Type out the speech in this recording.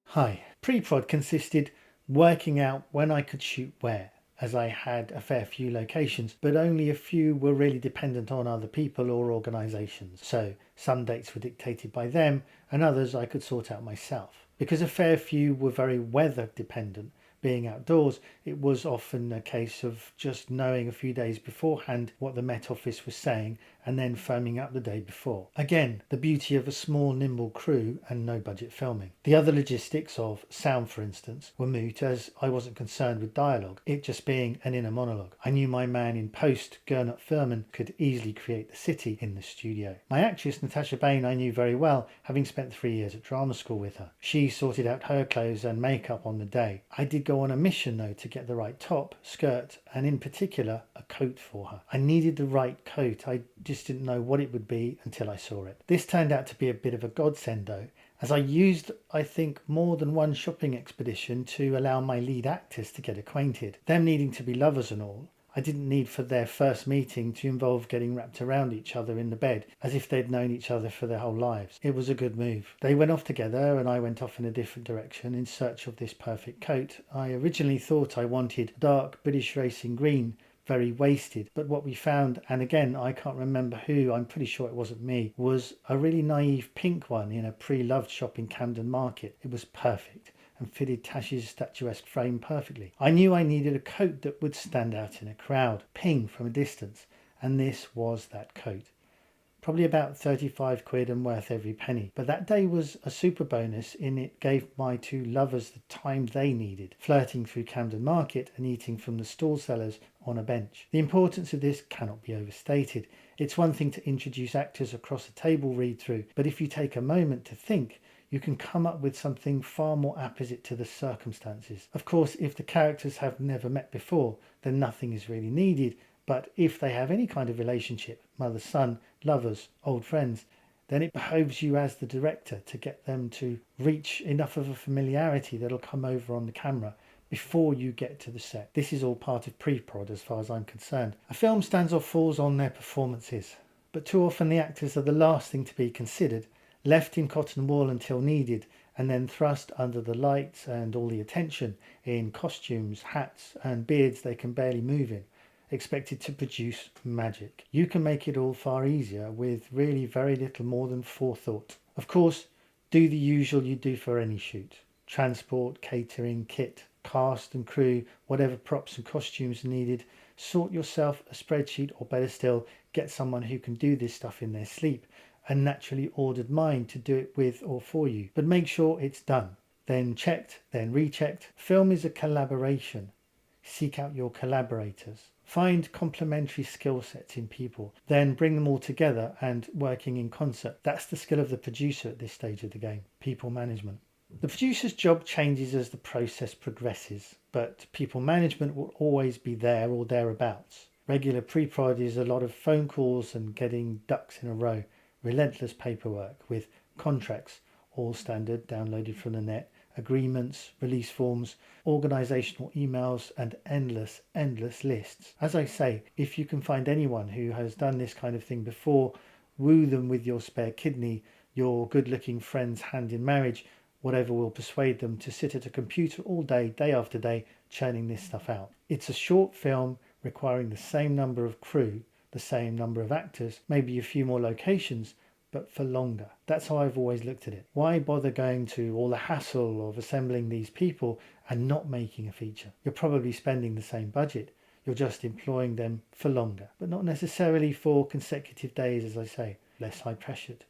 Hi. Pre-prod consisted working out when I could shoot where, as I had a fair few locations, but only a few were really dependent on other people or organisations. So some dates were dictated by them and others I could sort out myself. Because a fair few were very weather dependent, being outdoors, it was often a case of just knowing a few days beforehand what the Met Office was saying and then firming up the day before. Again, the beauty of a small, nimble crew and no budget filming. The other logistics of sound, for instance, were moot as I wasn't concerned with dialogue, it just being an inner monologue. I knew my man in post, Gernot Furman, could easily create the city in the studio. My actress, Natasha Bain, I knew very well, having spent 3 years at drama school with her. She sorted out her clothes and makeup on the day. I did go on a mission though to get the right top, skirt, and in particular a coat for her. I needed the right coat. I just didn't know what it would be until I saw it. This turned out to be a bit of a godsend though, as I used, I think, more than one shopping expedition to allow my lead actors to get acquainted. Them needing to be lovers and all, I didn't need for their first meeting to involve getting wrapped around each other in the bed as if they'd known each other for their whole lives. It was a good move. They went off together and I went off in a different direction in search of this perfect coat. I originally thought I wanted dark British racing green, very wasted, but what we found, and again I can't remember who, I'm pretty sure it wasn't me, was a really naive pink one in a pre-loved shop in Camden Market. It was perfect and fitted Tash's statuesque frame perfectly. I knew I needed a coat that would stand out in a crowd, ping from a distance, and this was that coat. Probably about 35 quid and worth every penny. But that day was a super bonus in it gave my two lovers the time they needed, flirting through Camden Market and eating from the stall sellers on a bench. The importance of this cannot be overstated. It's one thing to introduce actors across a table read through, but if you take a moment to think, you can come up with something far more apposite to the circumstances. Of course, if the characters have never met before, then nothing is really needed. But if they have any kind of relationship, mother, son, lovers, old friends, then it behoves you as the director to get them to reach enough of a familiarity that'll come over on the camera before you get to the set. This is all part of pre-prod as far as I'm concerned. A film stands or falls on their performances, but too often the actors are the last thing to be considered, left in cotton wool until needed, and then thrust under the lights and all the attention in costumes, hats, and beards they can barely move in, expected to produce magic. You can make it all far easier with really very little more than forethought. Of course, do the usual you do for any shoot. Transport, catering, kit, cast and crew, whatever props and costumes are needed. Sort yourself a spreadsheet, or better still, get someone who can do this stuff in their sleep, a naturally ordered mind to do it with or for you. But make sure it's done. Then checked, then rechecked. Film is a collaboration. Seek out your collaborators. Find complementary skill sets in people, then bring them all together and working in concert. That's the skill of the producer at this stage of the game, people management. The producer's job changes as the process progresses, but people management will always be there or thereabouts. Regular pre-prod is a lot of phone calls and getting ducks in a row, relentless paperwork with contracts, all standard, downloaded from the net, agreements, release forms, organisational emails, and endless lists. As I say, if you can find anyone who has done this kind of thing before, woo them with your spare kidney, your good-looking friend's hand in marriage, whatever will persuade them to sit at a computer all day, day after day, churning this stuff out. It's a short film requiring the same number of crew, the same number of actors, maybe a few more locations, but for longer. That's how I've always looked at it. Why bother going to all the hassle of assembling these people and not making a feature? You're probably spending the same budget. You're just employing them for longer, but not necessarily for consecutive days, as I say. Less high pressured.